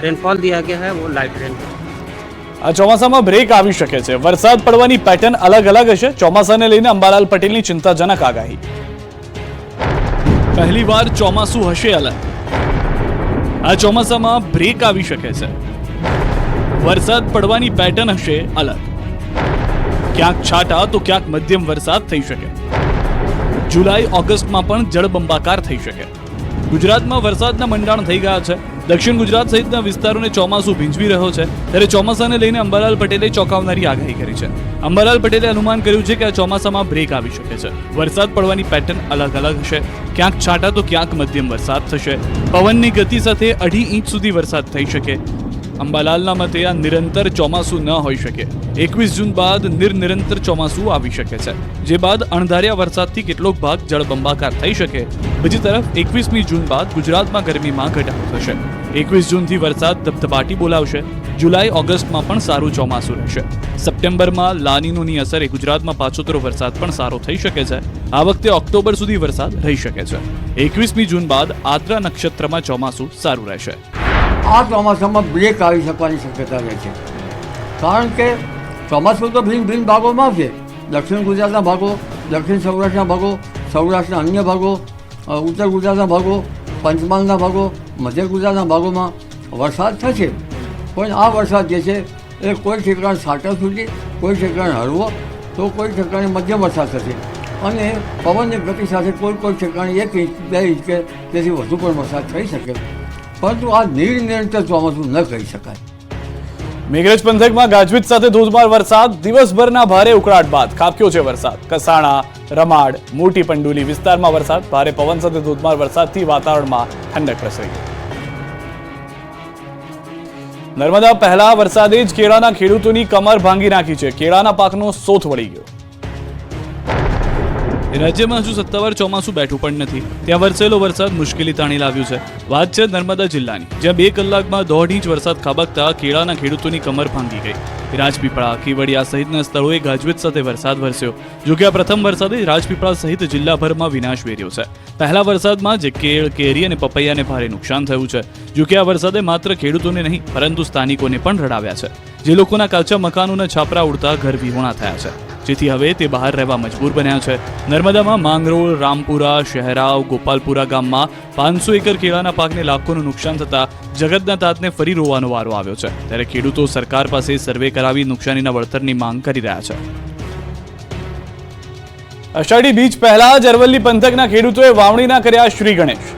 Rainfall दिया गया है वो लाइट रेनफॉल। આ ચોમાસામાં બ્રેક આવી શકે છે, વરસાદ પડવાની પેટર્ન અલગ અલગ હશે। ચોમાસાને લઈને અંબાલાલ પટેલની ચિંતાજનક આગાહી। પહેલીવાર ચોમાસું હશે અલગ। આ ચોમાસામાં બ્રેક આવી શકે છે, વરસાદ પડવાની પેટર્ન હશે અલગ। ક્યાંક છાંટા તો ક્યાંક મધ્યમ વરસાદ થઈ શકે। જુલાઈ ઓગસ્ટમાં પણ જળબંબાકાર થઈ શકે। ગુજરાતમાં વરસાદના મંડાણ થઈ ગયા છે। દક્ષિણ ગુજરાત સહિતના વિસ્તારોને ચોમાસું ભીંજવી રહ્યો છે, ત્યારે ચોમાસાને લઈને અંબાલાલ પટેલે ચોંકાવનારી આગાહી કરી છે। અંબાલાલ પટેલે અનુમાન કર્યું છે કે આ ચોમાસામાં બ્રેક આવી શકે છે, વરસાદ પડવાની પેટર્ન અલગ અલગ હશે। ક્યાંક છાંટા તો ક્યાંક મધ્યમ વરસાદ થશે। પવનની ગતિ સાથે 2.5 ઇંચ સુધી વરસાદ થઈ શકે। અંબાલાલના મતે આ નિરંતર ચોમાસું ન હોઈ શકે। 21 જૂન બાદ નિરંતર ચોમાસું આવી શકે છે, જે બાદ અણધાર્યા વરસાદથી કેટલોક ભાગ જળબંબાકાર થઈ શકે। બીજી તરફ 21મી જૂન બાદ ગુજરાતમાં ગરમીમાં ઘટાડો થશે। 21 જૂનથી વરસાદ ધબધબાટી બોલાવશે। જુલાઈ ઓગસ્ટમાં પણ સારું ચોમાસું રહેશે। સપ્ટેમ્બરમાં લાનીનોની અસરે ગુજરાતમાં પાછોતરો વરસાદ પણ સારો થઈ શકે છે। આ વખતે ઓક્ટોબર સુધી વરસાદ રહી શકે છે। 21મી જૂન બાદ આદ્રા નક્ષત્રમાં ચોમાસું સારું રહેશે। આ ચોમાસામાં બ્રેક આવી શકવાની શક્યતા રહે છે, કારણ કે ચોમાસું તો ભિન્ન ભિન્ન ભાગોમાં આવશે। દક્ષિણ ગુજરાતના ભાગો, દક્ષિણ સૌરાષ્ટ્રના ભાગો, સૌરાષ્ટ્રના અન્ય ભાગો, ઉત્તર ગુજરાતના ભાગો, પંચમહાલના ભાગો, મધ્ય ગુજરાતના ભાગોમાં વરસાદ થશે। પણ આ વરસાદ જે છે એ કોઈ ઠેકાણે છાંટા સુધી, કોઈ ઠેકાણે હળવો તો કોઈ ઠેકાણે મધ્યમ વરસાદ થશે। અને પવનની ગતિ સાથે કોઈ ઠેકાણે 1 ઇંચ 2 ઇંચ કે તેથી વધુ પણ વરસાદ થઈ શકે, પરંતુ આ નિરંતર ચોમાસું ન કહી શકાય। મેઘરજ પંથકમાં ગાજવીજ સાથે ધોધમાર વરસાદ। દિવસભરના ભારે ઉકળાટ બાદ ખાબક્યો છે વરસાદ। કસાણા, રમાડ, મોટી પંડુલી વિસ્તારમાં વરસાદ। ભારે પવન સાથે ધોધમાર વરસાદથી વાતાવરણમાં ઠંડક પ્રસરી ગઈ। નર્મદા પહેલા વરસાદે જ કેળાના ખેડૂતોની કમર ભાંગી નાખી છે। કેળાના પાકનો સોથ વળી ગયો। રાજ્યમાં હજુ સત્તાવાર ચોમાસું બેઠું પણ નથી, ત્યાં વરસેલો વરસાદ મુશ્કેલી તાણી લાવ્યું છે। વાત છે નર્મદા જિલ્લાની, જ્યાં 2 કલાકમાં 1.5 ઇંચ વરસાદ ખાબકતા કેળાના ખેડૂતોની કમર ભાંગી ગઈ। રાજપીપળા, કેવડિયા સહિતના સ્થળોએ ગાજવીજ સાથે વરસાદ વરસ્યો। જોકે આ પ્રથમ વરસાદે રાજપીપળા સહિત જિલ્લાભરમાં વિનાશ વેર્યો છે। પહેલા વરસાદમાં જ કેળ, કેરી અને પપૈયાને ભારે નુકસાન થયું છે। જોકે આ વરસાદે માત્ર ખેડૂતોને નહીં પરંતુ સ્થાનિકોને પણ રડાવ્યા છે, જે લોકોના કાચા મકાનોના છાપરા ઉડતા ઘર વિહોણા થયા છે, જેથી હવે તે બહાર રહેવા મજબૂર બન્યા છે। નર્મદામાં માંગરોળ, રામપુરા, શહેરાવ, ગોપાલપુરા ગામમાં 500 એકર કેળાના પાકને લાખોનું નુકસાન થતા જગતના તાતને ફરી રોવાનો વારો આવ્યો છે। ત્યારે ખેડૂતો સરકાર પાસે સર્વે કરાવી નુકસાનીના વળતરની માંગ કરી રહ્યા છે। અષાઢી બીજ પહેલા જ અરવલ્લી પંથકના ખેડૂતોએ વાવણીના કર્યા શ્રી ગણેશ।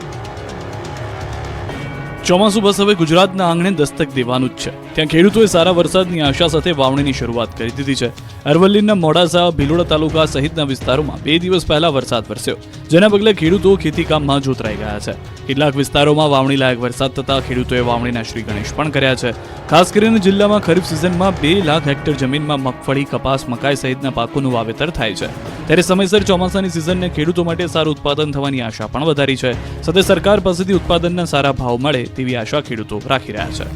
ચોમાસું બસ હવે ગુજરાતના આંગણે દસ્તક દેવાનું જ છે, ત્યાં ખેડૂતોએ સારા વરસાદની આશા સાથે વાવણીની શરૂઆત કરી દીધી છે। અરવલ્લીના મોડાસા, ભિલોડા તાલુકા સહિતના વિસ્તારોમાં 2 દિવસ પહેલા વરસાદ વરસ્યો, જેના પગલે ખેડૂતો ખેતીકામમાં જોતરાઈ ગયા છે। કેટલાક વિસ્તારોમાં વાવણી લાયક વરસાદ થતા ખેડૂતોએ વાવણીના શ્રી ગણેશ પણ કર્યા છે। ખાસ કરીને જિલ્લામાં ખરીફ સિઝનમાં 2 લાખ હેક્ટર જમીનમાં મગફળી, કપાસ, મકાઈ સહિતના પાકોનું વાવેતર થાય છે। ત્યારે સમયસર ચોમાસાની સિઝનને ખેડૂતો માટે સારું ઉત્પાદન થવાની આશા પણ વધારી છે। સાથે સરકાર પાસેથી ઉત્પાદનના સારા ભાવ મળે તેવી આશા ખેડૂતો રાખી રહ્યા છે।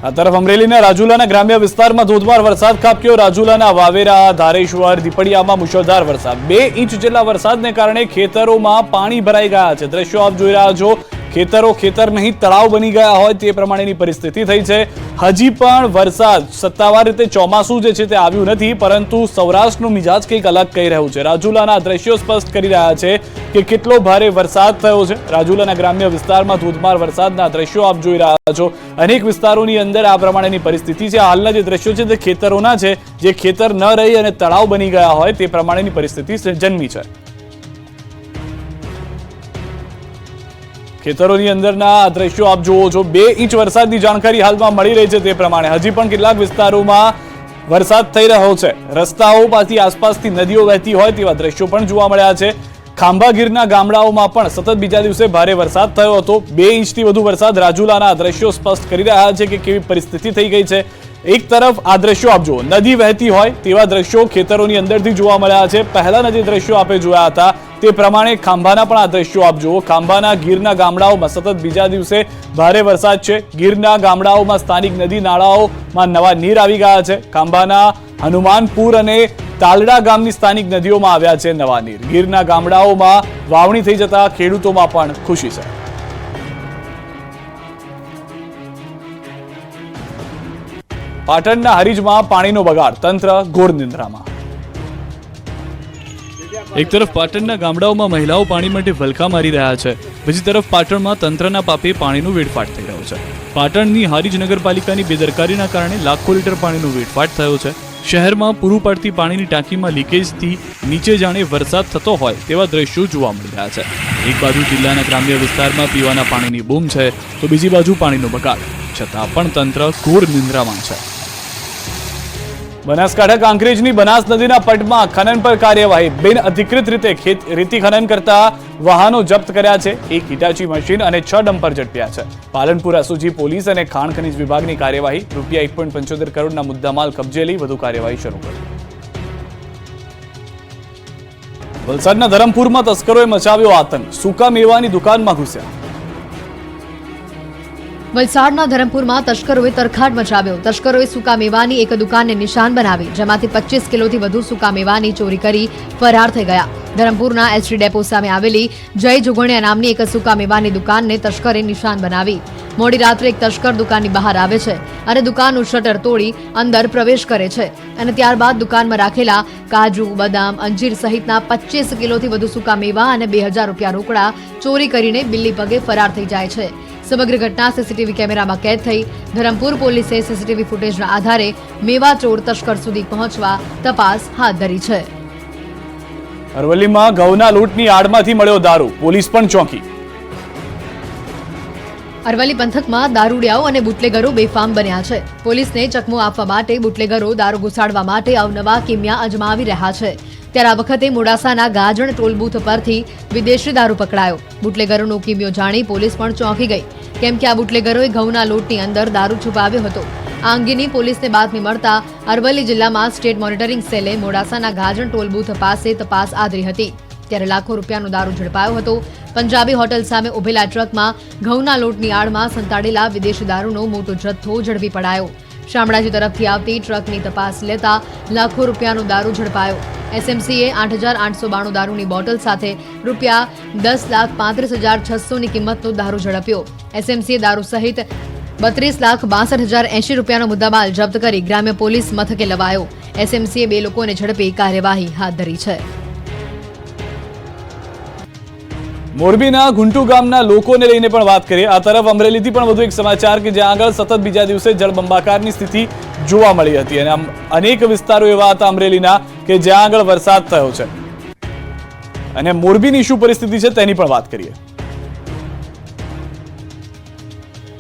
આ તરફ અમરેલીના રાજુલાના ગ્રામ્ય વિસ્તારમાં ધોધમાર વરસાદ ખાબક્યો। રાજુલાના વાવેરા, ધારેશ્વર, દીપડિયામાં મુશળધાર વરસાદ। 2 ઇંચ જેટલા વરસાદને કારણે ખેતરોમાં પાણી ભરાઈ ગયા છે। દ્રશ્યો આપ જોઈ રહ્યા છો, ખેતર નહીં તળાવ બની ગયા હોય તે પ્રમાણેની પરિસ્થિતિ થઈ છે। હજી પણ વરસાદ સત્તાવાર રીતે ચોમાસું જે છે તે આવ્યું નથી, પરંતુ સૌરાષ્ટ્રનો મિજાજ કંઈક અલગ કહી રહ્યું છે। રાજુલાના દ્રશ્યો સ્પષ્ટ કરી રહ્યા છે કે કેટલો ભારે વરસાદ થયો છે। રાજુલાના ગ્રામ્ય વિસ્તારમાં ધોધમાર વરસાદના દ્રશ્યો આપ જોઈ રહ્યા છો। અનેક વિસ્તારોની અંદર આ પ્રમાણેની પરિસ્થિતિ છે। હાલના જે દ્રશ્યો છે તે ખેતરોના છે, જે ખેતર ન રહી અને તળાવ બની ગયા હોય તે પ્રમાણેની પરિસ્થિતિ જન્મી છે। ખેતરોની અંદરના દ્રશ્યો આપ જુઓ છો। 2 ઇંચ વરસાદની જાણકારી હાલમાં મળી રહી છે તે પ્રમાણે હજી પણ કેટલાક વિસ્તારોમાં વરસાદ થઈ રહ્યો છે। રસ્તાઓ પાસેથી આસપાસથી નદીઓ વહેતી હોય તેવા દ્રશ્યો પણ જોવા મળ્યા છે। ખાંભા ગીરના ગામડાઓમાં પણ સતત બીજા દિવસે ભારે વરસાદ થયો હતો। 2 ઇંચથી વધુ વરસાદ રાજુલાના દ્રશ્યો સ્પષ્ટ કરી રહ્યા છે કે કેવી પરિસ્થિતિ થઈ ગઈ છે। એક તરફ આ દ્રશ્યો આપ જુઓ, નદી વહેતી હોય તેવા દ્રશ્યો ખેતરોની અંદરથી જોવા મળ્યા છે। પહેલાના જે દ્રશ્યો આપણે જોયા હતા તે પ્રમાણે ખાંભાના પણ આ દ્રશ્યો આપ જુઓ। ખાંભાના ગીરના ગામડાઓમાં સતત બીજા દિવસે ભારે વરસાદ છે। ગીરના ગામડાઓમાં સ્થાનિક નદી નાળાઓમાં નવા નીર આવી ગયા છે। ખાંભાના હનુમાનપુર અને તાલડા ગામની સ્થાનિક નદીઓમાં આવ્યા છે નવા નીર। ગીરના ગામડાઓમાં વાવણી થઈ જતા ખેડૂતોમાં પણ ખુશી છે। પાટણના હરીજમાં પાણીનો બગાડ, તંત્ર ઘોર નિંદ્રામાં. એક તરફ પાટણના ગામડાઓમાં મહિલાઓ પાણી માટે વલખા મારી રહ્યા છે, બીજી તરફ પાટણમાં તંત્રના પાપે પાણીનો વેડફાટ થઈ રહ્યો છે. પાટણની હારીજ નગરપાલિકાની બેદરકારીના કારણે લાખો લીટર પાણીનો વેડફાટ થયો છે. શહેરમાં પૂરું પાડતી પાણીની ટાંકીમાં લીકેજથી નીચે જાણે વરસાદ થતો હોય તેવા દ્રશ્યો જોવા મળી રહ્યા છે. એક બાજુ જિલ્લાના ગ્રામ્ય વિસ્તારમાં પીવાના પાણીની બૂમ છે, તો બીજી બાજુ પાણીનો બગાડ, છતાં પણ તંત્ર ઘોર નિંદ્રામાં છે. બનાસકાંઠા કાંકરેજની બનાસ નદીના પટમાં ખનન પર કાર્યવાહી. બિન અધિકૃત રીતે રેતી ખનન કરતા વાહનો જપ્ત કર્યા છે. એક હિટાચી મશીન અને 6 ડમ્પર ઝડપ્યા છે. પાલનપુર એસઓજી પોલીસ અને ખાણ ખનીજ વિભાગની કાર્યવાહી. રૂપિયા 1.75 કરોડના મુદ્દામાલ કબજે લઈ વધુ કાર્યવાહી શરૂ કરી. વલસાડના ધરમપુરમાં તસ્કરોએ મચાવ્યો આતંક. સૂકા મેવાની દુકાનમાં ઘૂસ્યા. વલસાડના ધરમપુરમાં તસ્કરોએ તરખાટ મચાવ્યો. તસ્કરોએ સૂકા મેવાની એક દુકાનને નિશાન બનાવી, જેમાંથી 25 કિલોથી વધુ સૂકા મેવાની ચોરી કરી ફરાર થઈ ગયા. ધરમપુરના એસટી ડેપો સામે આવેલી જય જોગણિયા નામની એક સૂકા મેવાની દુકાનને તસ્કરે નિશાન બનાવી. મોડી રાત્રે એક તસ્કર દુકાનની બહાર આવે છે અને દુકાનનું શટર તોડી અંદર પ્રવેશ કરે છે અને ત્યારબાદ દુકાનમાં રાખેલા કાજુ, બદામ, અંજીર સહિતના 25 કિલોથી વધુ સૂકા મેવા અને 2000 રૂપિયા રોકડા ચોરી કરીને બિલ્લી પગે ફરાર થઈ જાય છે. સમગ્ર ઘટના સીસીટીવી કેમેરામાં કેદ થઈ. ધરમપુર પોલીસે સીસીટીવી ફૂટેજના આધારે મેવા ચોર તસ્કર સુધી પહોંચવા તપાસ હાથ ધરી છે. અરવલ્લીમાં ઘઉંના લૂંટની આડમાંથી મળ્યો દારૂ, પોલીસ પણ ચોંકી. અરવલ્લી પંથકમાં દારૂડિયાઓ અને બુટલેગરો બેફામ બન્યા છે. પોલીસને ચકમો આપવા માટે બુટલેગરો દારૂ ઘુસાડવા માટે અવનવા કિમિયા અજમાવી રહ્યા છે. ત્યારે આ વખતે મોડાસાના ગાજણ ટોલ બૂથ પરથી વિદેશી દારૂ પકડાયો. બુટલેગરોનો કિમિયો જાણી પોલીસ પણ ચોંકી ગઈ, કેમ કે આ બુટલેગરોએ ઘઉંના લોટની અંદર દારૂ છુપાવ્યો હતો. આ અંગેની પોલીસને બાતમી મળતા અરવલ્લી જિલ્લામાં સ્ટેટ મોનિટરિંગ સેલે મોડાસાના ગાજણ ટોલ બૂથ પાસે તપાસ આદરી હતી. ત્યારે લાખો રૂપિયાનો દારૂ ઝડપાયો હતો. પંજાબી હોટલ સામે ઉભેલા ટ્રકમાં ઘઉંના લોટની આડમાં સંતાડેલા વિદેશી દારૂનો મોટો જથ્થો ઝડપી પડાયો. શામળાજી તરફથી આવતી ટ્રકની તપાસ લેતા લાખો રૂપિયાનો દારૂ ઝડપાયો. એસએમસીએ 8,892 દારૂની બોટલ સાથે રૂપિયા 10,35,600ની કિંમતનો દારૂ ઝડપ્યો. એસએમસીએ દારૂ સહિત 32,62,080 રૂપિયાનો મુદ્દામાલ જપ્ત કરી ગ્રામ્ય પોલીસ મથકે લવાયો. એસએમસીએ 2 લોકોને ઝડપી કાર્યવાહી હાથ ધરી છે. મોરબીના ગુંટુ ગામના લોકોને લઈને પણ વાત કરીએ. આ તરફ અમરેલીથી પણ વધુ એક સમાચાર કે જ્યાં આગળ સતત બીજા દિવસે જળબંબાકારની સ્થિતિ જોવા મળી હતી અને અનેક વિસ્તારો એવા હતા અમરેલીના કે જ્યાં આગળ વરસાદ થયો છે અને મોરબીની શું પરિસ્થિતિ છે તેની પણ વાત કરીએ.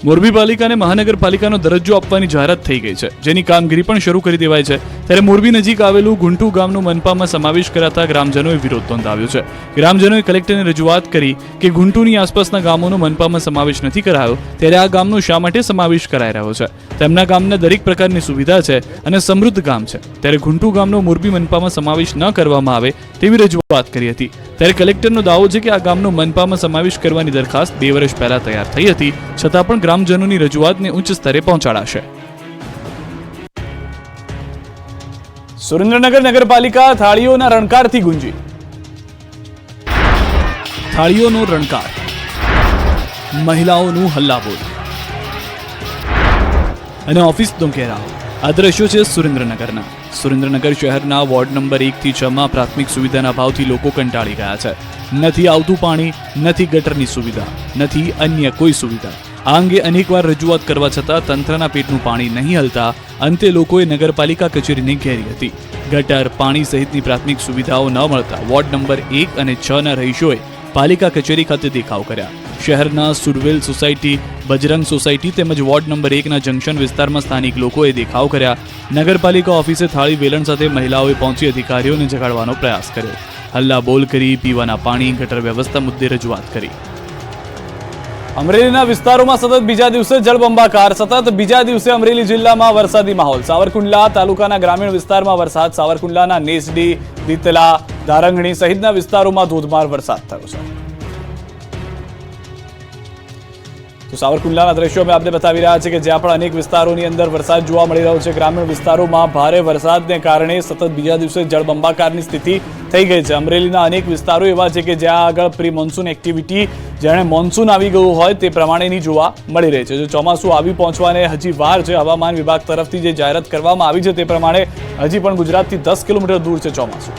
મોરબી પાલિકાને મહાનગરપાલિકાનો દરજ્જો આપવાની જાહેરાત થઈ ગઈ છે, જેની કામગીરી પણ શરૂ કરી દેવાય છે. ત્યારે મોરબી નજીક આવેલું ગુંટુ ગામનું મનપામાં સમાવેશ કરાતા ગ્રામજનોએ વિરોધ નોંધાવ્યો છે. ગ્રામજનોએ કલેક્ટરને રજૂઆત કરી કે ગુંટુની આસપાસના ગામોનો મનપામાં સમાવેશ નથી કરાયો, ત્યારે આ ગામનો શા માટે સમાવેશ કરાઈ રહ્યો છે. તેમના ગામના દરેક પ્રકારની સુવિધા છે અને સમૃદ્ધ ગામ છે, ત્યારે ગુંટુ ગામનો મોરબી મનપામાં સમાવેશ ન કરવામાં આવે તેવી રજૂઆત કરી હતી. ત્યારે કલેક્ટરનો દાવો છે કે આ ગામનો મનપામાં સમાવેશ કરવાની દરખાસ્ત 2 વર્ષ પહેલા તૈયાર થઈ હતી, છતાં પણ ગ્રામજનોની રજૂઆતને ઉચ્ચ સ્તરે પહોંચાડાશે. સુરેન્દ્રનગર નગરપાલિકા થાળીઓના રણકારથી ગુંજી. થાળીઓનો રણકાર, મહિલાઓનું હલ્લાબોલ અને ઓફિસનો ઘેરાવ. આ દ્રશ્યો છે સુરેન્દ્રનગરના. સુરેન્દ્રનગર શહેરના વોર્ડ નંબર 1 થી 6 માં પ્રાથમિક સુવિધાના અભાવથી લોકો કંટાળી ગયા છે. નથી આવતું પાણી, નથી ગટરની સુવિધા, નથી અન્ય કોઈ સુવિધા. આ અંગે અનેકવાર રજૂઆત કરવા છતાં તંત્રના પેટનું પાણી નહીં હલતા અંતે લોકોએ નગરપાલિકા કચેરીને ઘેરી હતી. ગટર, પાણી સહિતની પ્રાથમિક સુવિધાઓ ન મળતા વોર્ડ નંબર 1 અને 6 ના રહીશોએ પાલિકા કચેરી ખાતે દેખાવ કર્યા. શહેરના સુરવેલ સોસાયટી, બજરંગ સોસાયટી તેમજ વોર્ડ નંબર 1 ના જંકશન વિસ્તારમાં સ્થાનિક લોકોએ દેખાવ કર્યા. નગરપાલિકા ઓફિસે થાળી વેલણ સાથે મહિલાઓએ પહોંચી અધિકારીઓને જગાડવાનો પ્રયાસ કર્યો. હલ્લા બોલ કરી, પીવાના પાણી, ગટર વ્યવસ્થા મુદ્દે રજૂઆત કરી. અમરેલીના વિસ્તારોમાં સતત બીજા દિવસે જળબંબાકાર. સતત બીજા દિવસે અમરેલી જિલ્લામાં વરસાદી માહોલ. સાવરકુંડલા તાલુકાના ગ્રામીણ વિસ્તારમાં વરસાદ. સાવરકુંડલાના નેસડી, દીતલા, ધારંગણી સહિતના વિસ્તારોમાં ધોધમાર વરસાદ થયો છે. તો સાવરકુંડલાના દ્રશ્યો અમે આપને બતાવી રહ્યા છે કે જ્યાં પણ અનેક વિસ્તારોની અંદર વરસાદ જોવા મળી રહ્યો છે. ગ્રામીણ વિસ્તારોમાં ભારે વરસાદને કારણે સતત બીજા દિવસે જળબંબાકારની સ્થિતિ થઈ ગઈ છે. અમરેલીના અનેક વિસ્તારો એવા છે કે જ્યાં આગળ પ્રી મોન્સૂન એક્ટિવિટી જેણે મોન્સૂન આવી ગયું હોય તે પ્રમાણેની જોવા મળી રહી છે. જો ચોમાસું આવી પહોંચવાને હજી વાર છે. હવામાન વિભાગ તરફથી જે જાહેરાત કરવામાં આવી છે તે પ્રમાણે હજી પણ ગુજરાતથી 10 કિલોમીટર દૂર છે ચોમાસું.